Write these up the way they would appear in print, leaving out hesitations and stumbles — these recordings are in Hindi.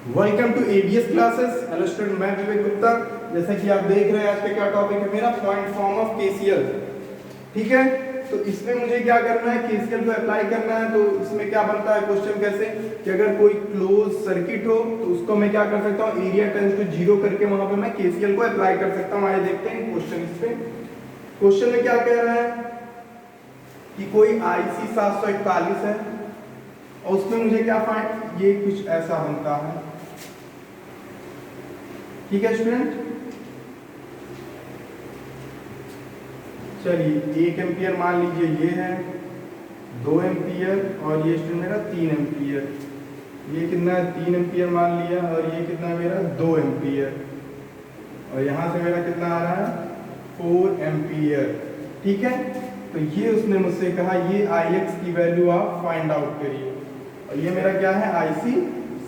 Welcome to ABS classes. Hello student, मैं विवेक गुप्ता। जैसा कि आप देख रहे हैं आज का क्या टॉपिक है मेरा, पॉइंट फॉर्म ऑफ केसीएल। ठीक है, तो इसमें मुझे क्या करना है, केसीएल को अप्लाई करना है। तो इसमें क्या बनता है क्वेश्चन कैसे कि अगर कोई क्लोज सर्किट हो तो उसको मैं क्या कर सकता हूँ, एरिया टेंड्स टू जीरो करके वहां पे मैं केसीएल को अप्लाई कर सकता हूँ। आइए देखते हैं क्वेश्चन। इस पे क्वेश्चन में क्या कह रहा है कि कोई आईसी 741 है और उसमें मुझे क्या फाइंड, ये कुछ ऐसा बनता है। ठीक है स्टूडेंट, चलिए 1 एम्पियर मान लीजिए ये है, 2 एम्पियर और ये स्टूडेंट मेरा 3 एम्पियर। ये कितना है, 3 एम्पियर मान लिया और ये कितना मेरा 2 एम्पियर और यहाँ से मेरा कितना आ रहा है 4 एम्पियर। ठीक है, तो ये उसने मुझसे कहा ये Ix की वैल्यू आप फाइंड आउट करिए और ये मेरा क्या है IC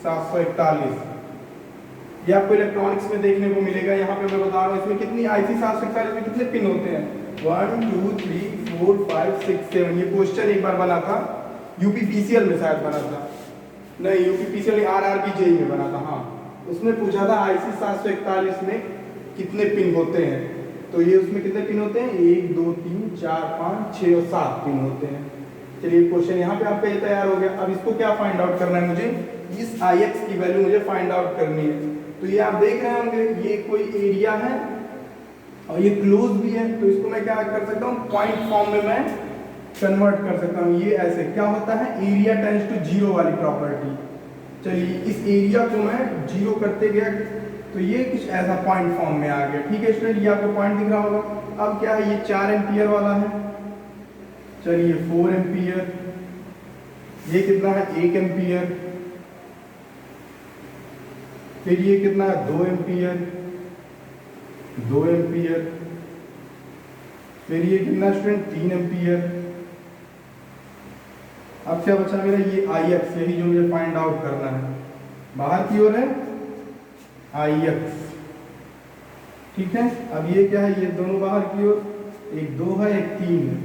741। ये आपको इलेक्ट्रॉनिक्स में देखने को मिलेगा। यहाँ पे मैं बता रहा हूँ इसमें कितनी IC 741 में कितने पिन होते हैं, 1 2 3 4 5 6 7। ये क्वेश्चन एक बार बना था यूपीपीसीएल में, शायद बना था, नहीं यूपीपीसीएल RRB जेई में बना था। हाँ, उसमें पूछा था IC 741 में कितने पिन होते हैं। तो ये उसमें कितने पिन होते हैं, 1 2 3 4 5 6 और 7 पिन होते हैं। चलिए क्वेश्चन यहाँ पे आपका ये तैयार हो गया। अब इसको क्या फाइंड आउट करना है, मुझे इस Ix की वैल्यू मुझे फाइंड आउट करनी है। तो ये आप देख रहे होंगे ये कोई एरिया है और ये क्लोज भी है, तो इसको मैं क्या कर सकता हूँ, पॉइंट फॉर्म में मैं कन्वर्ट कर सकता हूँ। ये ऐसे क्या होता है, एरिया टेंड्स टू जीरो वाली प्रॉपर्टी। चलिए इस एरिया को मैं जीरो करते गया तो ये कुछ ऐसा पॉइंट फॉर्म में आ गया। ठीक है स्टूडेंट, ये आपको पॉइंट दिख रहा होगा। अब क्या है, ये 4 एम्पियर वाला है, चलिए 4 एम्पियर, ये कितना है 1 एम्पियर, फिर ये कितना है 2 एम्पियर, 2 एम्पियर, फिर ये कितना स्टूडेंट 3 एम्पियर। अब क्या बचा मेरा, ये Ix, यही जो मुझे फाइंड आउट करना है। बाहर की ओर है Ix। ठीक है, अब ये क्या है, ये दोनों बाहर की ओर, एक 2 है एक 3 है,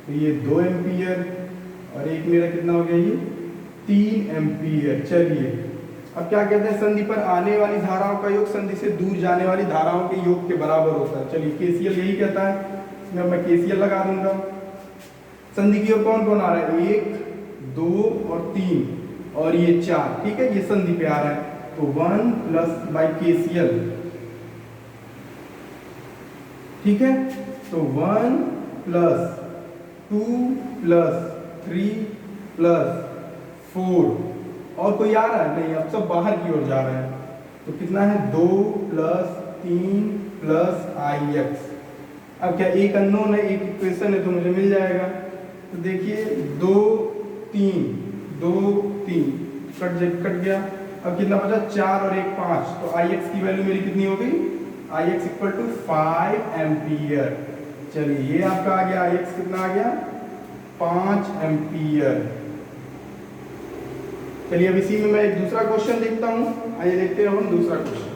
तो ये 2 एम्पियर और एक मेरा कितना हो गया, ये 3 एम्पियर। चलिए अब क्या कहते हैं, संधि पर आने वाली धाराओं का योग संधि से दूर जाने वाली धाराओं के योग के बराबर होता है। चलिए केसीएल यही कहता है, इसमें मैं केसीएल लगा दूंगा। संधि की ओर कौन कौन आ रहा है, 1 2 और 3 और ये 4। ठीक है, ये संधि पे आ रहा है, तो 1 प्लस बाई केसीएल। ठीक है, तो 1 प्लस 2 प्लस 3 प्लस 4 और कोई आ रहा है नहीं, अब सब बाहर की ओर जा रहे हैं। तो कितना है 2 प्लस 3 प्लस Ix। अब क्या एक अननोन है, एक इक्वेशन है, तो मुझे मिल जाएगा। तो देखिए 2 3 2 3 कट गया। अब कितना बचा, 4 और 1 5। तो Ix की वैल्यू मेरी कितनी हो गई, Ix इक्वल टू 5 एम्पियर। चलिए ये आपका आ गया, Ix कितना आ गया 5 एम्पियर। चलिए अब इसी में मैं एक दूसरा क्वेश्चन देखता हूँ। आइए देखते हैं हम दूसरा क्वेश्चन।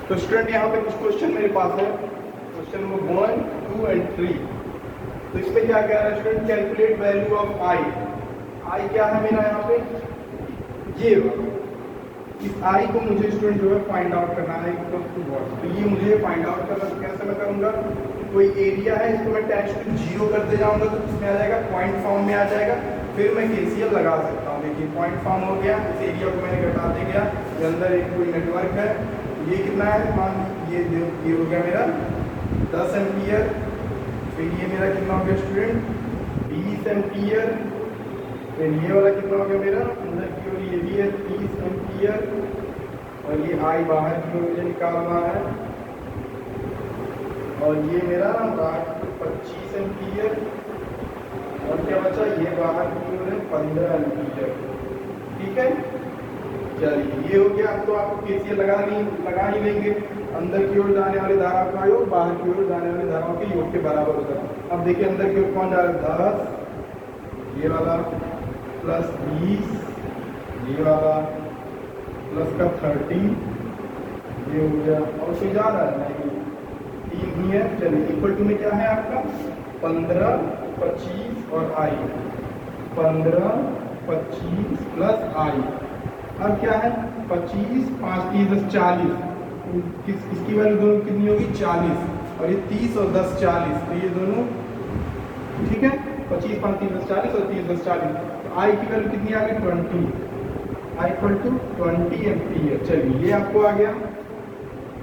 तो स्टूडेंट यहाँ पे कुछ क्वेश्चन मेरे पास है, क्वेश्चन नंबर 1 2 एंड 3। तो इस पे क्या कह रहा है student, calculate value of I क्या है मेरा यहाँ पे, ये इस I को मुझे स्टूडेंट जो है फाइंड आउट करना है। तो ये मुझे फाइंड आउट करना, कैसे मैं करूँगा, कोई एरिया है इसको मैं टेंड्स टू जीरो करते जाऊंगा तो किसमें आ जाएगा, पॉइंट फॉर्म में आ जाएगा। फिर मैं केसीएल लगा सकता हूँ। देखिए पॉइंट फॉर्म हो गया, इस एरिया को मैंने घटाते गया, ये अंदर एक कोई नेटवर्क है, ये कितना है, मान ये हो गया मेरा 10 एम्पियर। फिर ये मेरा कितना हो गया स्टूडेंट 20 एम्पियर। फिर ये वाला कितना हो गया मेरा, अंदर की ओर ये भी है 30 एम्पियर और ये I बाहर की ओर मुझे निकालना है और ये मेरा 25 एम्पियर और क्या बचा, ये बाहर की ओर है 15 एम्पियर। ठीक है, चलिए ये हो गया। अब तो आपको केसीएल लगा ही लेंगे। अंदर की ओर जाने वाली धाराओं का योग बाहर की ओर जाने वाली धाराओं के योग के बराबर होता है। अब देखिए अंदर की ओर कौन जा रहा है, 10 ये वाला प्लस 20 ये वाला प्लस का 30 ये हो गया और कोई जा रहा है नहीं, 3 ही है। चलिए इक्वल टू में क्या है आपका 15 25 और I 15 25 प्लस आई। अब क्या है 25, 5 30 10 40, इसकी वैल्यू दोनों कितनी होगी 40, और ये 30 और 10 40, तो ये दोनों ठीक है 25 5 30 10 40 और 30 10 40, तो आई की वैल्यू कितनी आ गई 20, आई इक्वल टू 20 एम्पीयर। चलिए ये आपको आ गया।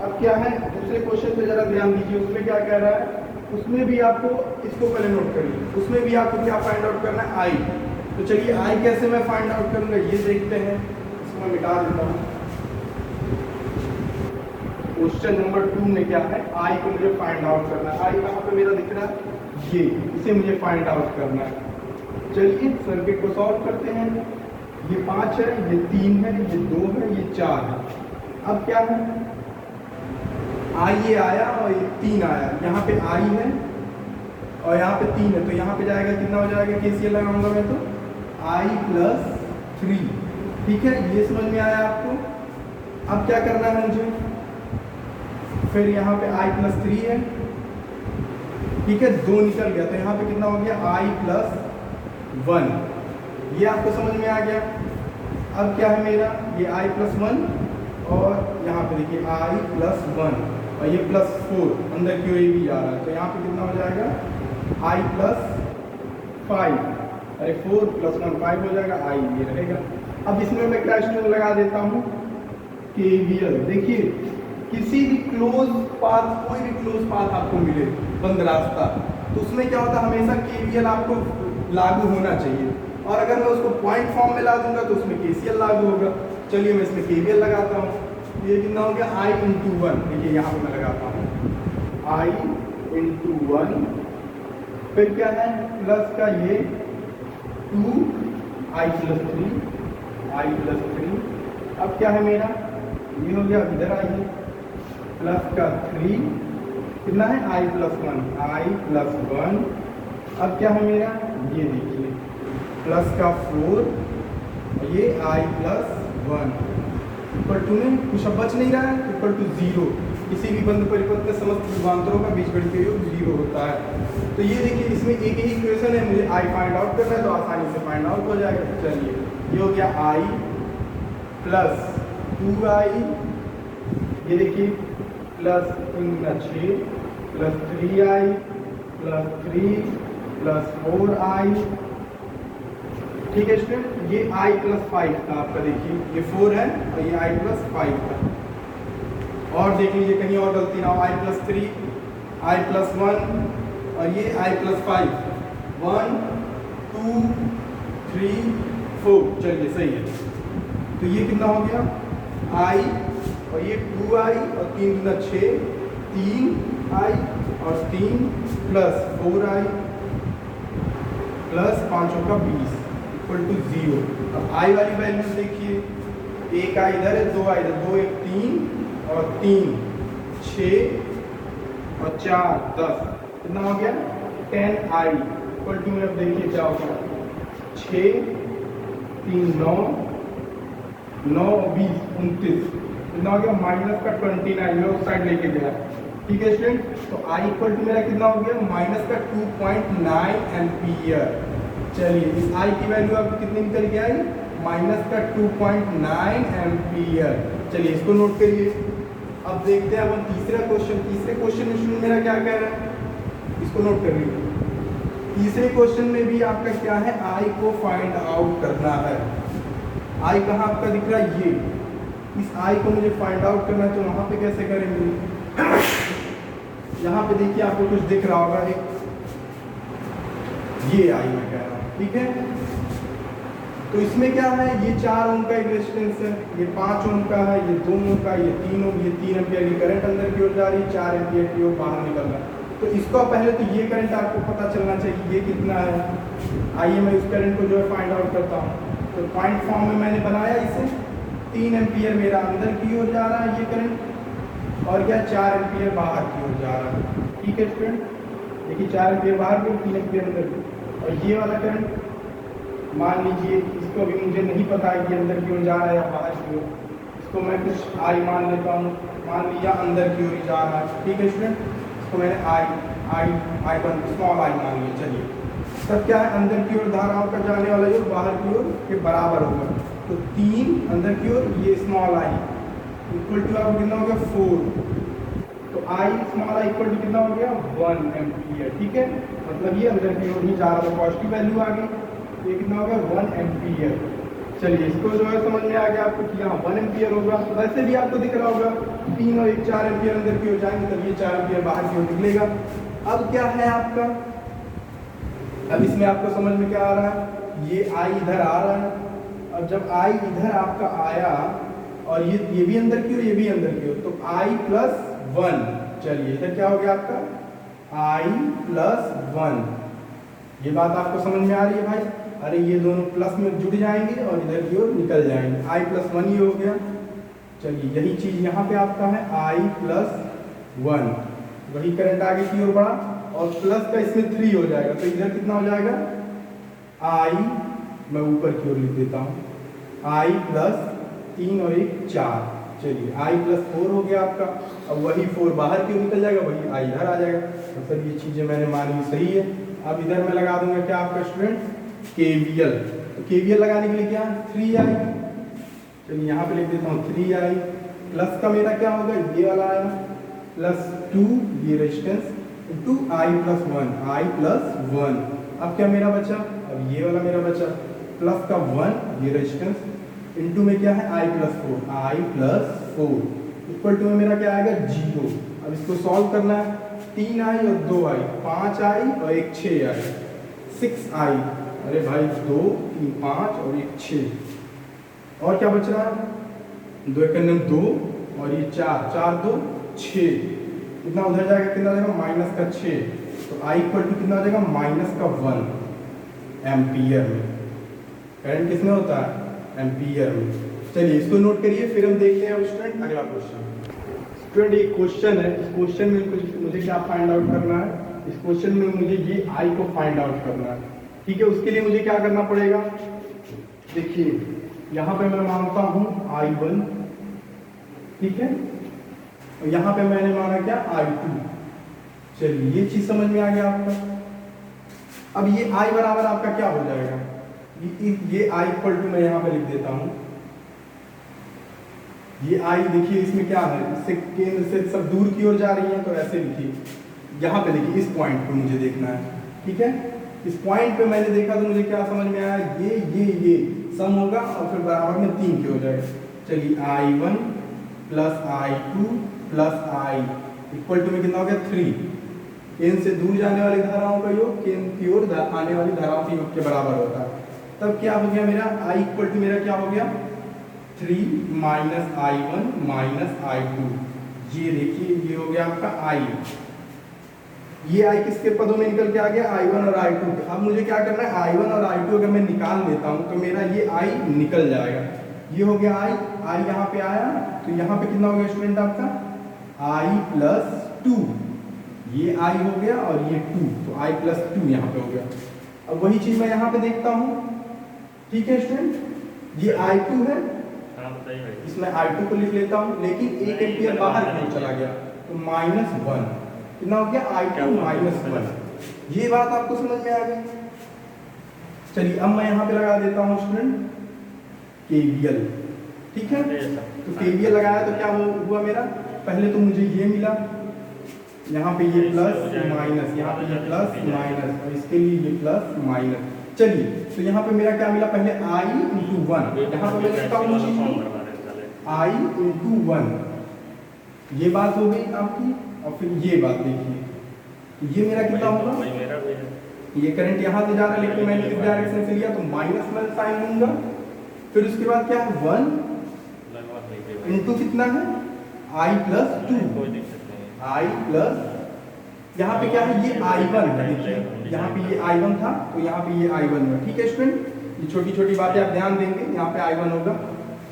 अब क्या है दूसरे क्वेश्चन पे जरा ध्यान दीजिए, उसमें क्या कह रहा है, उसमें भी आपको इसको पहले नोट करिए, उसमें भी आपको क्या फाइंड आउट करना है आई। तो चलिए आई कैसे मैं फाइंड आउट करूंगा ये देखते हैं, इसको मैं मिटा देता हूँ। क्वेश्चन नंबर 2 में क्या है, आई को मुझे फाइंड आउट करना है। आई कहाँ पे मेरा दिख रहा है, ये, इसे मुझे फाइंड आउट करना है। चलिए सर्किट को सॉल्व करते हैं। ये 5 है, ये 3 है, ये 2 है, ये 4 है। अब क्या है आई ये आया और ये 3 आया, यहाँ पे आई है और यहाँ पे 3 है, तो यहाँ पे जाएगा कितना हो जाएगा, केसीएल लगाऊंगा मैं तो आई प्लस 3। ठीक है ये समझ में आया आपको। अब क्या करना है मुझे, फिर यहाँ पे आई प्लस 3 है, ठीक है 2 निकल गया, तो यहाँ पे कितना हो गया आई प्लस 1, ये आपको समझ में आ गया। अब क्या है मेरा ये आई प्लस 1 और यहाँ पे देखिए आई प्लस 1 और ये प्लस 4 अंदर की ओर भी जा रहा है, तो यहाँ पे कितना हो जाएगा आई प्लस 5, अरे 4 प्लस 1 5 हो जाएगा, आई ये रहेगा। अब इसमें मैं क्या स्टोन लगा देता हूँ केवीएल। देखिए किसी भी क्लोज पाथ, कोई भी क्लोज पाथ आपको मिले बंद रास्ता, तो उसमें क्या होता है हमेशा केवीएल आपको लागू होना चाहिए, और अगर मैं उसको पॉइंट फॉर्म में ला दूंगा तो उसमें केसीएल लागू होगा। चलिए मैं इसमें केवीएल लगाता हूँ, ये कितना हो गया आई इंटू 1, देखिए यहाँ पे मैं लगाता हूँ आई इंटू 1, फिर क्या है प्लस का ये 2 आई प्लस 3, आई प्लस 3। अब क्या है मेरा ये हो गया, इधर आइए प्लस का 3, कितना है आई प्लस 1, आई प्लस 1। अब क्या है मेरा ये देखिए प्लस का 4, ये आई प्लस 1 इक्वल टू में कुछ अब बच नहीं रहा है, इक्वल टू 0। किसी भी बंद परिपथ में समस्त विभवांतरों का बीजगणित योग 0 होता है। तो ये देखिए इसमें एक ही इक्वेशन है, मुझे आई फाइंड आउट करना है तो आसानी से फाइंड आउट हो जाएगा। चलिए ये हो गया आई प्लस 2i, ये देखिए plus 3 6 plus 3i plus 3 plus 4i। ठीक है स्टूडेंट, ये i प्लस 5 था आपका, देखिए ये 4 है और ये i प्लस 5 था। और देख लीजिए कहीं और गलती ना हो, i प्लस 3, i प्लस 1 और ये i प्लस 5, 1 2 3 4। चलिए सही है, तो ये कितना हो गया i और ये 2i और 3 गुना 6, 3i और 3 प्लस 4i प्लस 5 का 20 इक्वल टू 0। अब आई वाली वैल्यू देखिए, एक आई इधर है, 2 आई इधर, 2 1 3 और 3 6 और 4 10, कितना हो गया 10i इक्वल टू में। अब देखिए क्या होगा 6 3 9 9 20 29, कितना हो गया माइनस का 29, मैं उस साइड लेके गया। ठीक है स्टूडेंट, तो आई इक्वल टू मेरा कितना हो गया माइनस का 2.9 एम्पीयर। चलिए इस आई की वैल्यू आपको कितनी निकल के आई, माइनस का 2.9 एम्पीयर। चलिए इसको नोट करिए। अब देखते हैं अब हम तीसरे क्वेश्चन में स्टूडेंट मेरा क्या कह रहा है, इसको नोट कर लीजिए। तीसरे क्वेश्चन में भी आपका क्या है, आई को फाइंड आउट करना है। आई कहाँ आपका दिख रहा है, ये इस आई को मुझे फाइंड आउट करना है, तो वहाँ पे कैसे करेंगे। यहाँ पे देखिए आपको कुछ दिख रहा होगा, एक ये आई मैं कह रहा हूँ, ठीक है। तो इसमें क्या है, ये 4 ओम का एक रेजिस्टेंस है, ये 5 ओम का है, ये 2 ओम का, ये 3 ओम, ये 3 एम्पीयर की करंट अंदर की ओर जा रही है, 4 एम्पीयर की ओर बाहर निकल रहा है। तो इसको पहले तो ये करंट आपको पता चलना चाहिए ये कितना है। आइए मैं इस करंट को जो है फाइंड आउट करता हूँ। तो पॉइंट फॉर्म में मैंने बनाया इसे, 3 एम्पीयर मेरा अंदर की ओर जा रहा है ये करंट, और क्या 4 एम्पीयर बाहर की ओर जा रहा है। ठीक है स्टूडेंट, देखिए 4 एम्पीयर बाहर की ओर, 3 एम्पीयर अंदर की। और ये वाला करंट मान लीजिए, इसको अभी मुझे नहीं पता है कि अंदर की ओर जा रहा है या बाहर की ओर, इसको मैं कुछ आई मान लेता हूँ, मान लिया अंदर की ओर जा रहा है। ठीक है स्टूडेंट, इसको मैंने आई स्मॉल आई मान लिया। चलिए तब क्या है, अंदर की ओर धाराओं का जाने वाला योग बाहर की ओर के बराबर होगा। तो 3 अंदर की ओर, ये स्मॉल आई इक्वल टू आपको कितना हो गया 4। तो I small I equal to कितना हो गया 1 एम्पियर। ठीक है, मतलब ये अंदर की ओर ही जा रहा था, पॉजिटिव वैल्यू आ गई। तो ये कितना हो गया 1 एम्पियर। चलिए इसको जो है समझ में आ गया आपको कि यहाँ 1 एम्पियर होगा। वैसे भी आपको दिख रहा होगा 3 और 1 4 एम्पियर अंदर की ओर जाएंगे, तब ये 4 एम्पियर बाहर की ओर निकलेगा। अब क्या है आपका, अब इसमें आपको समझ में क्या आ रहा है, ये आई इधर आ रहा है। अब जब आई इधर आपका आया और ये भी अंदर की ओर, ये भी अंदर की ओर, तो आई प्लस 1। चलिए इधर क्या हो गया आपका आई प्लस 1। ये बात आपको समझ में आ रही है भाई? अरे ये दोनों प्लस में जुड़ जाएंगे और इधर की ओर निकल जाएंगे, आई प्लस 1 ही हो गया। चलिए यही चीज यहाँ पे आपका है आई प्लस 1, वही करंट आगे की ओर बढ़ा और प्लस का इसमें 3 हो जाएगा, तो इधर कितना हो जाएगा आई, मैं ऊपर की ओर लिख देता हूँ, आई प्लस 3 और 1 4। चलिए आई प्लस 4 हो गया आपका। अब वही 4 बाहर की ओर निकल जाएगा, वही आई इधर आ जाएगा। तो सर ये चीज़ें मैंने मानी सही है। अब इधर मैं लगा दूंगा क्या आपका स्टूडेंट KVL। तो KVL लगाने के लिए क्या 3i, चलिए यहाँ पे लिख देता हूँ 3i प्लस का मेरा क्या होगा ये वाला आया प्लस 2 ये रेजिस्टेंस इंटू आई प्लस 1, आई प्लस 1। अब क्या मेरा बचा, अब ये वाला मेरा बचा प्लस का 1 ये रेजिस्टेंस इंटू में क्या है I plus 4, I plus 4 equal to में मेरा क्या आएगा 0। अब इसको सॉल्व करना है, 3i और 2i, 5i और एक 6i, 6i। अरे भाई 2 3 5 और एक 6, और क्या बच रहा है 2 एक 2 और ये 4 4 2 6, कितना उधर जाएगा, कितना जाएगा माइनस का 6। तो आई इक्वल टू कितना हो जाएगा माइनस का 1 एम्पियर में। करंट किसमें होता है एम्पियर में। चलिए इसको नोट करिए, फिर हम देखते हैं स्टूडेंट अगला क्वेश्चन। स्टूडेंट एक क्वेश्चन है, इस क्वेश्चन में मुझे क्या फाइंड आउट करना है, इस क्वेश्चन में मुझे ये आई को फाइंड आउट करना है। ठीक है, उसके लिए मुझे क्या करना पड़ेगा, देखिए यहाँ पे मैं मानता हूँ I1, ठीक है, और यहाँ पे मैंने माना क्या I2। चलिए ये चीज समझ में आ गया आपका। अब ये I बराबर आपका क्या हो जाएगा, ये I इक्वल टू मैं यहाँ पे लिख देता हूँ, ये I देखिए इसमें क्या है, इससे केंद्र से सब दूर की ओर जा रही है, तो ऐसे लिखिए, यहाँ पे देखिए इस पॉइंट पे मुझे देखना है। ठीक है, इस पॉइंट पे मैंने देखा तो मुझे क्या समझ में आया, ये सम होगा और फिर बराबर में 3 के हो जाएगा। चलिए I1 plus I2 plus I equal to में कितना हो गया 3। केंद्र से दूर जाने वाली धाराओं का योग केंद्र की ओर आने वाली धाराओं के योग के बराबर होता है। तब क्या हो गया मेरा I इक्वल टू मेरा क्या हो गया 3 माइनस I1 माइनस I2। ये देखिए ये हो गया आपका I, ये I किसके पदों में निकल के आ गया I1 और I2। अब मुझे क्या करना है I1 और I2 अगर मैं निकाल लेता हूँ तो मेरा ये I निकल जाएगा। ये हो गया I यहाँ पे आया, तो यहाँ पे कितना हो गया स्टूडेंट आपका I प्लस 2, ये I हो गया और ये 2, तो I प्लस 2 यहाँ पे हो गया। अब वही चीज मैं यहाँ पे देखता हूँ, ठीक है स्टूडेंट, ये I2 है, इसमें I2 को लिख लेता हूँ, लेकिन 1 एम्पियर बाहर क्यों चला गया, तो -1 कितना हो गया I2 -1। ये बात आपको समझ में आ गई। चलिए अब मैं यहाँ पे लगा देता हूँ स्टूडेंट KVL। ठीक है, तो KVL लगाया तो क्या हुआ मेरा, पहले तो मुझे ये मिला, यहाँ पे ये प्लस माइनस, यहाँ पे ये प्लस माइनस और इसके लिए ये प्लस माइनस। चलिए तो यहाँ पे मेरा क्या मिला, पहले I इंटू 1, यहाँ पे मैं लिखता हूँ I इंटू 1, ये बात हो गई आपकी। और फिर ये बात देखिए, ये मेरा कितना होगा, ये करंट यहाँ से जा रहा है लेकिन मैंने इस डायरेक्शन से लिया तो माइनस में साइन लूंगा। फिर उसके बाद क्या है 1 इंटू कितना है I प्लस 2, I प्लस यहाँ पे क्या है ये I1 है, देखिए यहाँ पे ये I1 था तो यहाँ पे ये I1 है। ठीक है स्टूडेंट, ये छोटी छोटी बातें आप ध्यान देंगे, यहाँ पे I1 होगा।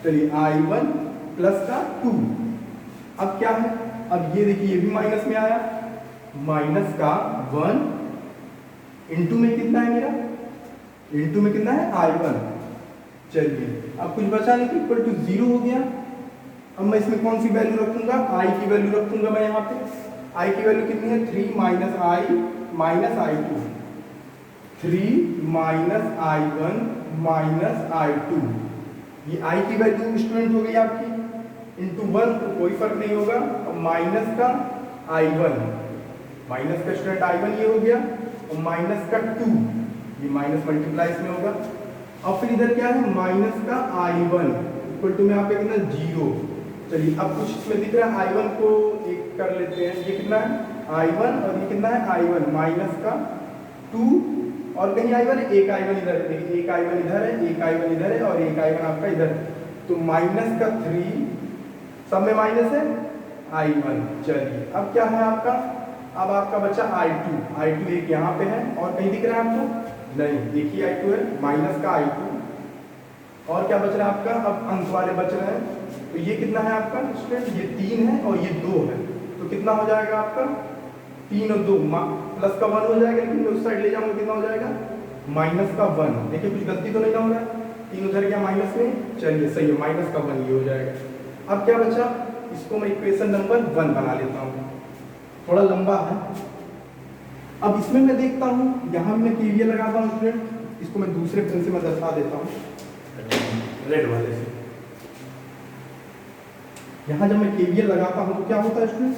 चलिए I1 प्लस का 2, अब क्या है, अब ये देखिए ये भी माइनस में आया, माइनस का 1 इंटू में कितना है मेरा, इंटू में कितना है I1। चलिए अब कुछ बचा नहीं, इक्वल टू 0 हो गया। अब मैं इसमें कौन सी वैल्यू रखूंगा, I की वैल्यू रखूंगा मैं यहाँ पे। I की वैल्यू कितनी है 3 minus I minus I2, 3 minus I1 minus I2, ये I की वैल्यू स्टूडेंट हो गई आपकी, इंटू 1 तो कोई फर्क नहीं होगा, और माइनस का I1, माइनस का स्टूडेंट I1 ये हो गया, और माइनस का 2, ये माइनस मल्टीप्लाई इसमें होगा, और फिर इधर क्या है माइनस का I1 इक्वल टू में यहाँ पे कितना 0। चलिए अब कुछ इसमें दिख रहा है, I1 को एक कर लेते हैं, ये कितना है I1 और ये कितना है I1 माइनस का 2, और कहीं I1 है, एक I1 इधर है, देखिए एक I1 इधर है, एक I1 इधर है और एक I1 आपका इधर है, तो माइनस का 3, सब में माइनस है I1। चलिए अब क्या है आपका, अब आपका बचा I2 एक यहाँ पे है और कहीं दिख रहा है आपको नहीं, एक ही I2 है, माइनस का I2, और क्या बच रहा है आपका, अब अंक वाले बच रहे हैं, तो ये कितना है आपका स्टूडेंट, ये 3 है और ये 2 है, तो कितना हो जाएगा आपका 3 और 2 प्लस का 1 हो जाएगा, लेकिन मैं उस साइड ले जाऊंगा कितना हो जाएगा माइनस का 1। देखिए कुछ गलती तो नहीं ना हो रहा है, 3 उधर गया माइनस में, चलिए सही है, माइनस का 1 ये हो जाएगा। अब क्या बचा, इसको मैं इक्वेशन नंबर 1 बना लेता हूँ, थोड़ा लंबा है। अब इसमें मैं देखता हूँ, यहाँ मैं KVL लगाता हूँ स्टूडेंट, इसको मैं दूसरे पेन से मैं दर्शा देता हूँ रेड वाले से। यहाँ जब मैं KVL लगाता हूँ तो क्या होता है स्टूडेंट,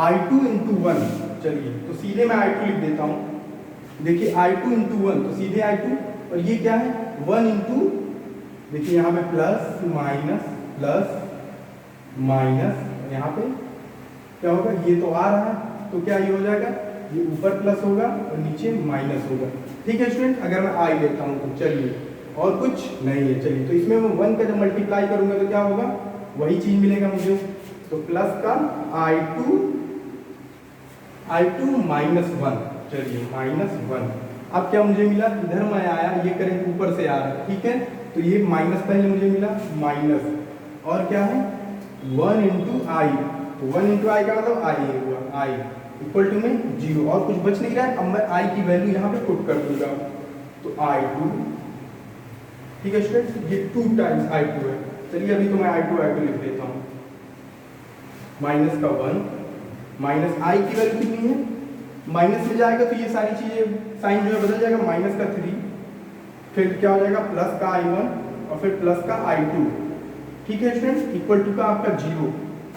I2 इंटू 1, चलिए तो सीधे मैं I2 लिख देता हूँ, देखिए I2 इंटू 1 तो सीधे I2, और ये क्या है 1 इंटू, देखिए यहाँ पे प्लस माइनस, यहाँ पे क्या होगा, ये तो आ रहा है तो क्या ये हो जाएगा, ये ऊपर प्लस होगा और नीचे माइनस होगा। ठीक है स्टूडेंट, अगर मैं I लेता हूँ तो चलिए और कुछ नहीं है, चलिए तो इसमें मैं 1 का जब मल्टीप्लाई करूंगा तो क्या होगा, वही चीज मिलेगा मुझे, तो प्लस का I2 माइनस 1, चलिए माइनस 1। अब क्या मुझे मिला, इधर मैं आया, ये करेंट ऊपर से आ रहा है, ठीक है, तो ये माइनस पहले मुझे मिला माइनस, और क्या है 1 इंटू आई, तो 1 इंटू आई का मतलब आई हुआ, आई इक्वल टू में 0, और कुछ बच नहीं रहा है। अब मैं आई की वैल्यू यहाँ पे पुट कर दूंगा, तो I2, ठीक है स्टूडेंट, ये 2 टाइम्स I2 है, चलिए अभी तो मैं I2 लिख देता हूँ, माइनस का 1, माइनस I की वैल्यू कितनी है, माइनस में जाएगा तो ये सारी चीजें साइन जो है बदल जाएगा, माइनस का 3, फिर क्या हो जाएगा प्लस का I1 और फिर प्लस का I2, ठीक है स्टूडेंट, इक्वल टू का आपका 0।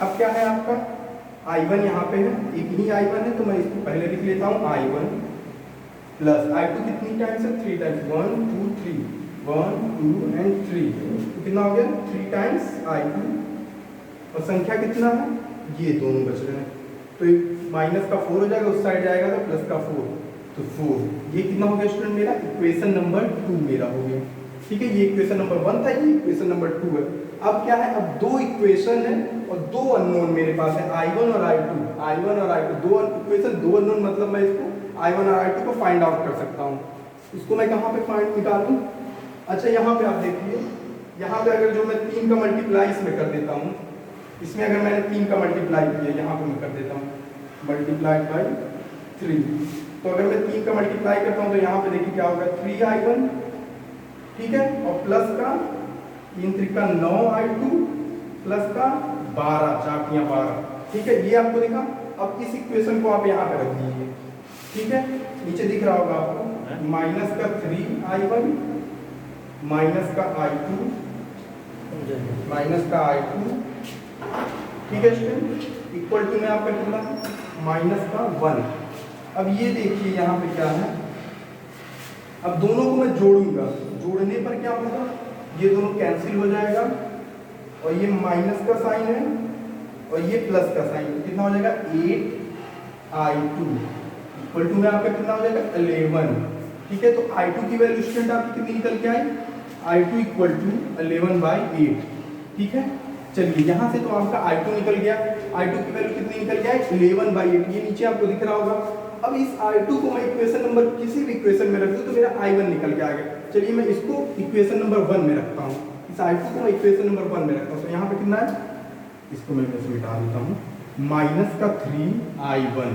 अब क्या है आपका I1 यहाँ पे है, एक ही I1 है, तो मैं इसको पहले लिख लेता हूँ I1 प्लस I2 कितनी टाइम्स है, 3 टाइम्स, 1 2 3, 1 2 एंड 3, तो कितना हो गया 3 टाइम्स I2, और संख्या कितना है, ये दोनों बच रहे हैं, तो माइनस का 4 हो जाएगा, उस साइड जाएगा तो प्लस का 4, तो 4, ये कितना हो गया स्टूडेंट मेरा, इक्वेशन नंबर 2 मेरा हो गया। ठीक है, ये इक्वेशन नंबर 1 था, ये इक्वेशन नंबर 2 है। अब क्या है, अब 2 इक्वेशन है और 2 अननोन मेरे पास है, I1 और I2, दो इक्वेशन, 2 अननोन, मतलब मैं इसको I1 और I2 को फाइंड आउट कर सकता हूँ। इसको मैं कहाँ पे फाइंड निकालूँ, अच्छा यहाँ पे आप देखिए, यहाँ पे अगर जो मैं 3 का मल्टीप्लाई इसमें कर देता हूँ, इसमें अगर मैंने 3 का मल्टीप्लाई किया, यहाँ पे मैं कर देता हूँ मल्टीप्लाई बाई 3, तो अगर मैं 3 का मल्टीप्लाई करता हूँ तो यहाँ पे देखिए क्या होगा 3I1, ठीक है, और प्लस का 3 त्रिका 9I2 प्लस का 12, 4 तियां 12, ठीक है, ये आपको दिखा। अब इस इक्वेशन को आप यहाँ पे रख दीजिए, ठीक है, नीचे दिख रहा होगा आपको माइनस का 3I1 माइनस का I2 माइनस का I2, ठीक है स्टूडेंट, इक्वल टू में आपका कितना माइनस का 1। अब ये देखिए यहाँ पे क्या है, अब दोनों को मैं जोड़ूंगा, जोड़ने पर क्या होगा, ये दोनों कैंसिल हो जाएगा और ये माइनस का साइन है और ये प्लस का साइन, कितना हो जाएगा 8I2 इक्वल टू में आपका कितना हो जाएगा 11, ठीक है। तो I2 की वैल्यू स्टूडेंट आपकी कितनी निकल के आई, I2 इक्वल टू 11/8, ठीक है। चलिए यहाँ से तो आपका I2 निकल गया, I2 की वैल्यू कितनी निकल गया 11/8, ये नीचे आपको दिख रहा होगा। अब इस I2 को मैं इक्वेशन नंबर किसी भी इक्वेशन में रख दूं तो मेरा I1 निकल के आ गया। चलिए मैं इसको इक्वेशन नंबर 1 में रखता हूँ, इस I2 को मैं इक्वेशन नंबर 1 में रखता हूँ, तो यहाँ पे कितना है, इसको मैं इसमें मिटा देता हूँ, माइनस का 3I1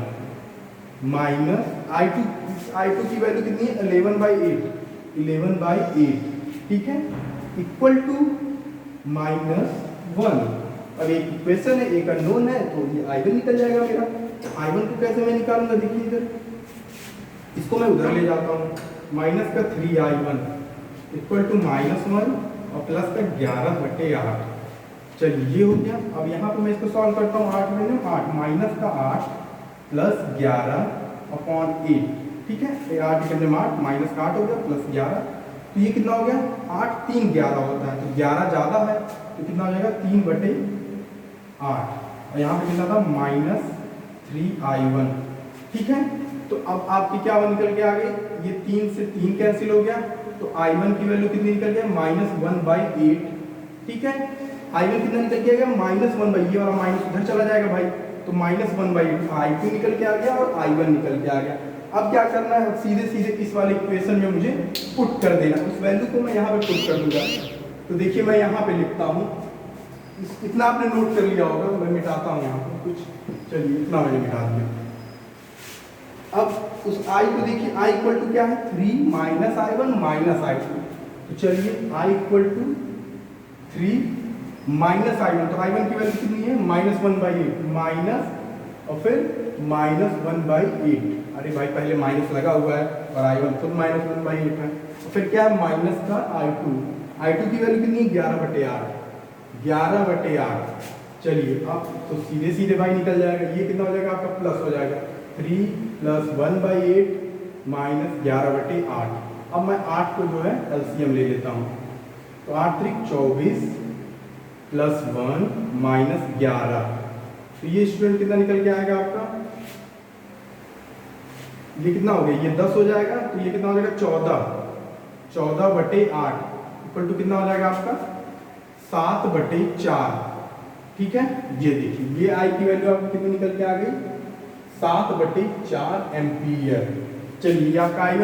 माइनस I2 की वैल्यू कितनी है 11/8, ठीक है, इक्वल टू -1। अब एक इक्वेशन है, एक अननोन है, तो ये I1 निकल जाएगा मेरा। I1 को कैसे मैं निकालूंगा, देखिए इधर इस इसको मैं उधर ले जाता हूँ, माइनस का 3i1 इक्वल टू -1 और प्लस का 11/8। चलिए ये हो गया। अब यहाँ पे मैं इसको सॉल्व करता हूँ, 8 में 8 माइनस का 8 प्लस 11/8, ठीक है। 8 के 8 माइनस का 8 हो गया प्लस 11, तो ये कितना हो गया 8 3 11 होता है, तो 11 ज़्यादा है तो कितना हो जाएगा 3/8, और यहाँ पे कितना था -3i1, ठीक है। तो अब आपकी क्या निकल के आ गई, ये 3 से 3 कैंसिल हो गया, तो i1 की वैल्यू कितनी निकल गया -1/8, ठीक है। i1 कितना निकल के आ गया -1/, ये वाला माइनस उधर चला जाएगा भाई, तो -1/8 i2 निकल के आ गया और i1 निकल के आ गया। अब क्या करना है, सीधे सीधे इस वाले इक्वेशन में मुझे पुट कर देना, उस वैल्यू को मैं यहाँ पे पुट कर दूंगा। तो देखिए मैं यहाँ पे लिखता हूँ, इतना आपने नोट कर लिया होगा, मैं मिटाता हूँ यहाँ पे कुछ, चलिए इतना मैंने मिटा दिया। अब उस i को देखिए, i इक्वल टू क्या है 3 माइनस i1 माइनस i2, तो चलिए i equal to 3 minus i1, तो i1 की वैल्यू कितनी है -1/8 माइनस और फिर -1/8, अरे भाई पहले माइनस लगा हुआ है और i1 खुद -1/8 है, तो फिर क्या है माइनस का i2 की वैल्यू कितनी है 11/8। चलिए अब तो सीधे सीधे भाई निकल जाएगा, ये कितना हो जाएगा आपका प्लस हो जाएगा 3 + 1/8 माइनस 11/8। अब मैं 8 को जो है एलसीएम ले लेता हूँ, तो 8 × 24 + 1 माइनस 11, तो ये स्टूडेंट कितना निकल के आएगा आपका, ये कितना हो गया, ये 10 हो जाएगा, तो ये कितना हो जाएगा 14/8 इक्वल टू कितना हो जाएगा आपका 7/4, ठीक है। ये देखिए ये आई की वैल्यू आपको कितनी निकल के आ गई 7/4 एम्पीयर। चलिए आपका आई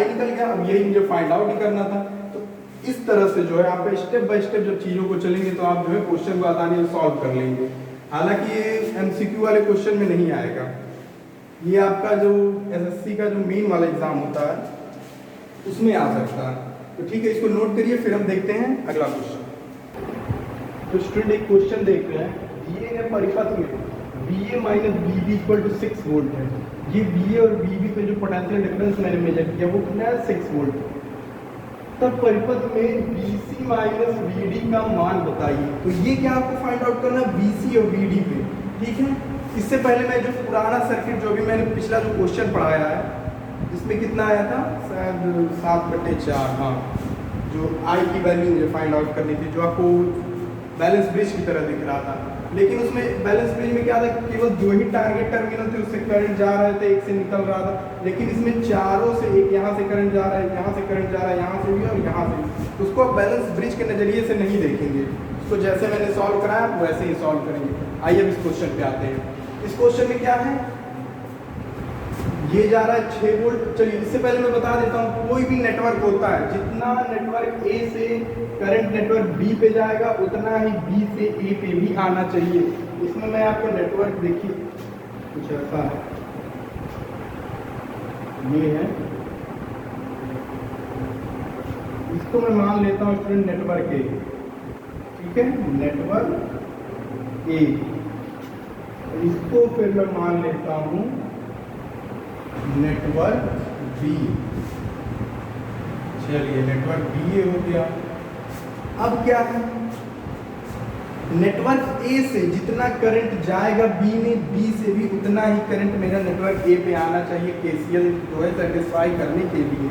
निकल गया। अब यही मुझे फाइंड आउट ही करना था, तो इस तरह से जो है आप स्टेप बाय स्टेप जब चीज़ों को चलेंगे तो आप जो है क्वेश्चन को आसानी से सॉल्व कर लेंगे। हालांकि ये एमसीक्यू वाले क्वेश्चन में नहीं आएगा, ये आपका जो एसएससी का जो मेन वाला एग्जाम होता है उसमें आ सकता है। तो ठीक है, इसको नोट करिए, फिर हम देखते हैं अगला क्वेश्चन। तो स्टूडेंट एक क्वेश्चन देख रहे हैं, दिए गए परिपथ में VA - VB = 6 वोल्ट है। ये VA और VB पे जो पोटेंशियल डिफरेंस मैंने मेजर किया वो कितना है 6 वोल्ट। तब परिपथ में BC - VD का मान बताइए। तो ये क्या आपको फाइंड आउट करना है BC और VD पे, ठीक है। इससे पहले मैं जो पुराना सर्किट जो भी मैंने पिछला जो क्वेश्चन पढ़ाया है इसमें कितना आया था शायद 7/4, हाँ, जो आई की वैल्यू मुझे फाइंड आउट करनी थी, जो आपको बैलेंस ब्रिज की तरह दिख रहा था। लेकिन उसमें बैलेंस ब्रिज में क्या था, केवल 2 ही टारगेट टर्मिनल थे, उससे करंट जा रहे थे, एक से निकल रहा था। लेकिन इसमें चारों से, एक यहाँ से करंट जा रहा है, यहाँ से करंट जा रहा है, यहाँ से भी और यहाँ से भी। उसको आप बैलेंस ब्रिज के नज़रिए से नहीं देखेंगे, उसको जैसे मैंने सॉल्व कराया वैसे ही सॉल्व करेंगे। आइए अब इस क्वेश्चन पे आते हैं। इस क्वेश्चन में क्या है, ये जा रहा है 6 वोल्ट। चलिए इससे पहले मैं बता देता हूँ, कोई भी नेटवर्क होता है, जितना नेटवर्क ए से करंट नेटवर्क बी पे जाएगा उतना ही बी से ए पे भी आना चाहिए। इसमें मैं आपको नेटवर्क देखिए कुछ ऐसा है, ये है, इसको मैं मान लेता हूँ स्टूडेंट नेटवर्क ए, ठीक है, नेटवर्क ए। इसको फिर मैं मान लेता हूँ नेटवर्क बी। चलिए नेटवर्क बी ए हो गया। अब क्या है, नेटवर्क ए से जितना करंट जाएगा बी में, बी से भी उतना ही करंट मेरा नेटवर्क ए पे आना चाहिए केसीएल जो है सेटिस्फाई करने के लिए।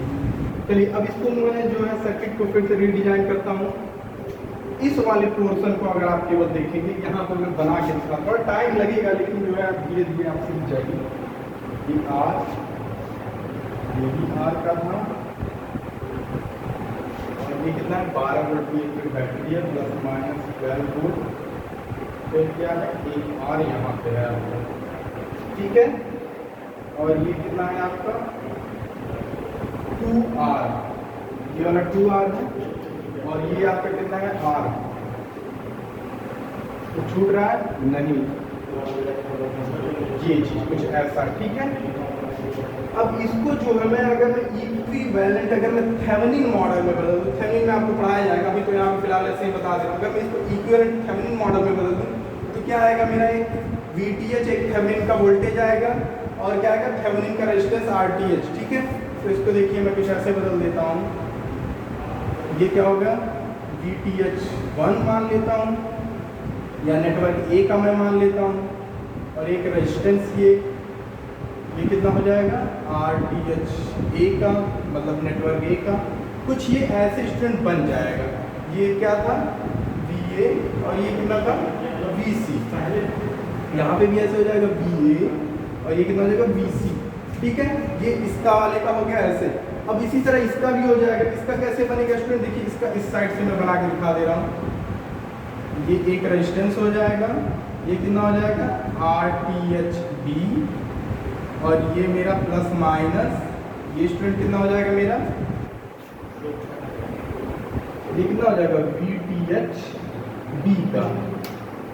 चलिए अब इसको मैं जो है सर्किट को फिर से रीडिजाइन करता हूँ। इस वाले पोर्शन को अगर आप केवल देखेंगे, यहाँ पर मैं बना के दिखा, थोड़ा टाइम लगेगा लेकिन जो है धीरे धीरे आप सीख जाएंगे। ये आर, ये भी आर का था, और ये कितना है 12 वोल्ट की एक बैटरी है, ±12 वोल्ट। फिर क्या है, एक आर यहाँ पे है आपका, ठीक है। और ये कितना है आपका 2R, ये वाला 2R है, और ये आपका कितना है R। तो छूट रहा है नहीं, ये चीज कुछ ऐसा, ठीक है। अब इसको जो है मैं अगर मैं इक्विवेलेंट, अगर मैं थेवेनिन मॉडल में बदल दूँ, थेवेनिन में आपको पढ़ाया जाएगा, अभी तो यहाँ पे फिलहाल ऐसे ही बता दें। अगर मैं इसको इक्विवेलेंट थेवेनिन मॉडल में बदल दूँ तो क्या आएगा, मेरा एक VTH एक थेवेनिन का वोल्टेज आएगा और क्या आएगा थेवेनिन का रेजिस्टेंस RTH, ठीक है। तो इसको देखिए मैं कुछ ऐसे बदल देता हूँ, ये क्या होगा VTH1 मान लेता हूँ या नेटवर्क ए का मैं मान लेता हूँ, और एक रेजिस्टेंस ये कितना हो जाएगा RTH ए का, मतलब नेटवर्क ए का। कुछ ये ऐसे स्टूडेंट बन जाएगा, ये क्या था VA और ये कितना था VC, यहाँ पे भी ऐसे हो जाएगा VA और ये कितना हो जाएगा VC। ठीक है, ये इसका वाले का हो गया ऐसे। अब इसी तरह इसका भी हो जाएगा। इसका कैसे बनेगा स्टूडेंट, देखिए इसका इस साइड से मैं बना के दिखा दे रहा हूँ। ये एक रेजिस्टेंस हो जाएगा, ये कितना हो जाएगा RTHB, और ये मेरा प्लस माइनस, ये स्टूडेंट कितना हो जाएगा मेरा, ये कितना हो जाएगा VTHB का,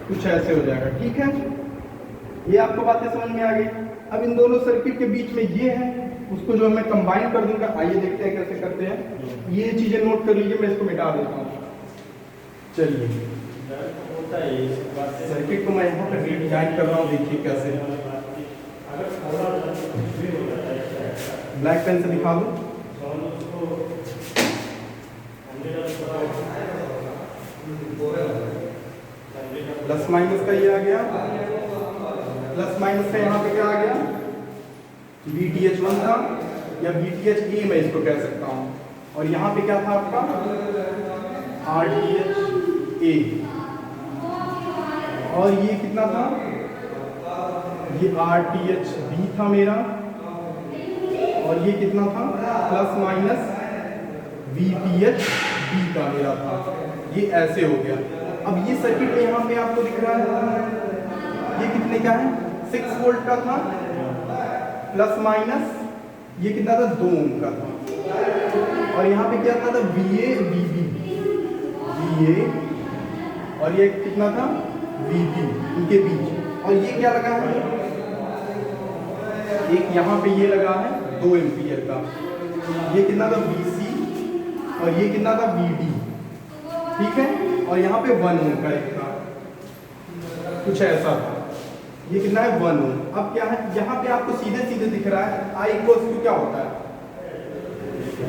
कुछ ऐसे हो जाएगा। ठीक है, ये आपको बातें समझ में आ गई। अब इन दोनों सर्किट के बीच में ये है, उसको जो मैं कंबाइन कर दूंगा, आइए देखते हैं कैसे करते हैं। ये चीजें नोट कर लीजिए, मैं इसको मिटा देता हूँ। चलिए सर्किट को मैं यहाँ पर रीडिजाइन कर रहा हूँ, देखिए कैसे। ब्लैक पेन से दिखा दो। प्लस माइनस का ये आ गया, प्लस माइनस का यहाँ पे क्या आ गया VTH1 था या VTHA मैं इसको कह सकता हूँ, और यहाँ पे क्या था आपका RTHA, और ये कितना था, ये RTHB था मेरा, और ये कितना था प्लस माइनस VTHB का मेरा था। ये ऐसे हो गया। अब ये सर्किट यहाँ पे आपको दिख रहा है, ये कितने का है 6 वोल्ट का था, प्लस माइनस ये कितना था 2 ओम का था, और यहाँ पे क्या था VA VB, VA और ये कितना था VB, इनके बीच। और ये क्या लगा है, एक यहाँ पे ये लगा है 2 एम्पियर का, ये कितना था VC और ये कितना था VD। ठीक है, और यहाँ पे 1 ओम का एक था, कुछ ऐसा था। ये कितना है 1 ओम। अब क्या है, यहाँ पे आपको सीधे सीधे दिख रहा है I इक्वल्स टू क्या होता है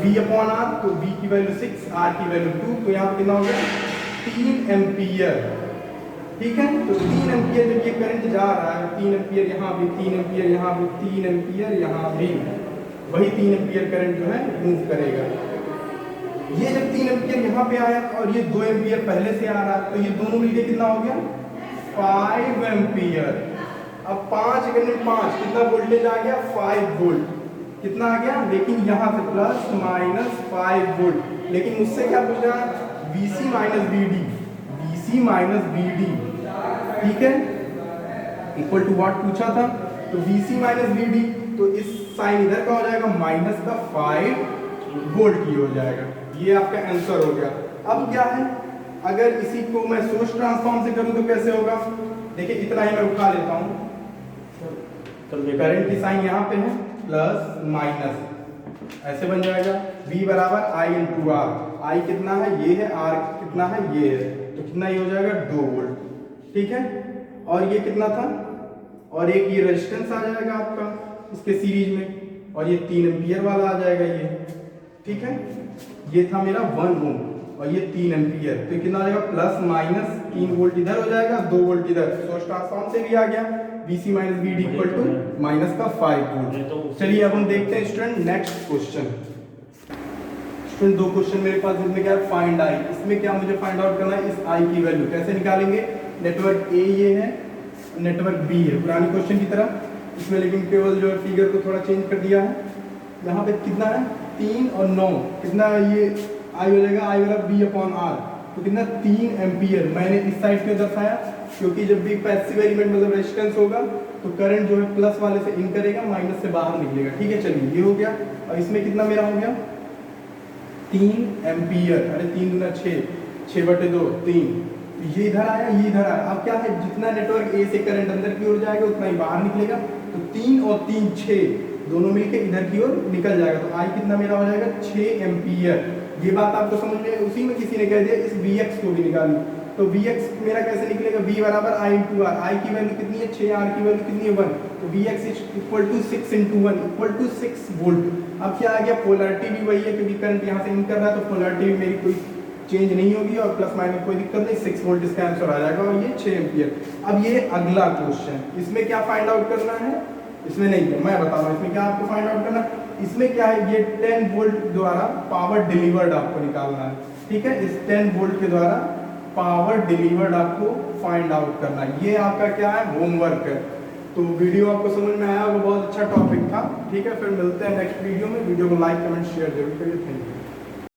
V/R, तो V की वैल्यू 6, R की वैल्यू 2, तो यहाँ पे कितना हो गया 3 एम्पियर। ठीक है, तो 3 एम्पियर जब ये करंट जा रहा है, 3 एम्पियर यहाँ भी, 3 एम्पियर यहाँ भी, 3 एम्पियर यहाँ भी, वही 3 एम्पियर करंट जो है मूव करेगा। ये जब 3 एम्पियर यहाँ पे आया और ये 2 एम्पियर पहले से आ रहा है, तो ये दोनों मिलके कितना हो गया 5 एम्पियर। अब 5 × 5 कितना वोल्टेज आ गया 5 वोल्ट। कितना आ गया, लेकिन यहाँ से प्लस माइनस 5 वोल्ट। लेकिन मुझसे क्या पूछ रहा है VC minus VD, VC minus VD। ठीक है, इक्वल टू व्हाट पूछा था, तो VC माइनस VD, तो इस साइन इधर का हो जाएगा माइनस का 5 वोल्ट की हो जाएगा। ये आपका आंसर हो गया। अब क्या है, अगर इसी को मैं सोर्स ट्रांसफॉर्म से करूं तो कैसे होगा, देखिए इतना ही मैं उठा लेता हूं। करंट की साइन यहाँ पे है, प्लस माइनस ऐसे बन जाएगा। V बराबर I × R, I कितना है ये है, R कितना है ये है, तो कितना ये हो जाएगा 2 वोल्ट। ठीक है, और ये कितना था, और एक ये रेजिस्टेंस आ जाएगा आपका इसके सीरीज में, और ये 3 एम्पियर वाला आ जाएगा ये। ठीक है, ये था मेरा 1 ओम और ये 3 एम्पियर, तो कितना आ जाएगा प्लस माइनस 3 वोल्ट इधर हो जाएगा, 2 वोल्ट इधर। सोर्स ट्रांसफॉर्म से भी आ गया, VC minus VD equal to minus का 5 वोल्ट। चलिए अब हम देखते हैं student next question. Student 2 question मेरे पास, जिसमें क्या है फाइंड I। इसमें क्या मुझे फाइंड आउट करना है, इस I की वैल्यू कैसे निकालेंगे। नेटवर्क A ये है, नेटवर्क B है, पुरानी क्वेश्चन की तरह। इसमें लेकिन केवल जो फिगर को थोड़ा चेंज कर दिया है। यहाँ पे कितना है 3 और 9, कितना ये I हो जाएगा, I बराबर V/R, तो कितना 3 एम्पियर। मैंने इस साइड क्यों दर्शाया, क्योंकि जब भी पैसिव एलिमेंट मतलब रेजिस्टेंस होगा तो करंट जो है प्लस वाले से इन करेगा, माइनस से बाहर निकलेगा। ठीक है, चलिए ये हो गया। और इसमें कितना मेरा हो गया 3 एम्पियर, अरे 3 × 6, 6/2 3, ये इधर आया, ये इधर आया। अब क्या है, जितना नेटवर्क ए से करंट अंदर की ओर जाएगा उतना ही बाहर निकलेगा, तो 3 और 3 6 दोनों मिलके इधर की ओर निकल जाएगा। तो I कितना मेरा हो जाएगा 6 एम्पियर। ये बात आपको समझ में, उसी में किसी ने कह दिया इस Vx को भी निकालिए, तो Vx मेरा कैसे निकलेगा, V बराबर I इंटू आर, आई की वैल्यू कितनी है 6, आर की वैल्यू कितनी है 1, तो Vx equal to 6 into 1 equal to 6 volt. अब क्या आ गया, पोलैरिटी भी वही है क्योंकि करंट यहाँ से इन कर रहा है, तो पोलैरिटी भी मेरी कोई चेंज नहीं होगी और प्लस माइनस कोई दिक्कत नहीं, 6 वोल्ट इसका आंसर आ जाएगा और ये 6 एम्पियर। अब ये अगला क्वेश्चन, इसमें क्या फाइंड आउट करना है, इसमें नहीं मैं बता रहा हूँ इसमें क्या आपको फाइंड आउट करना है। इसमें क्या है, ये 10 वोल्ट द्वारा पावर डिलीवर्ड आपको निकालना है, ठीक है। इस 10 वोल्ट के द्वारा पावर डिलीवर्ड आपको फाइंड आउट करना है, ये आपका क्या है होमवर्क है। तो वीडियो आपको समझ में आया, वो बहुत अच्छा टॉपिक था, ठीक है। फिर मिलते हैं नेक्स्ट वीडियो में, वीडियो को लाइक कमेंट शेयर जरूर करिए, थैंक यू।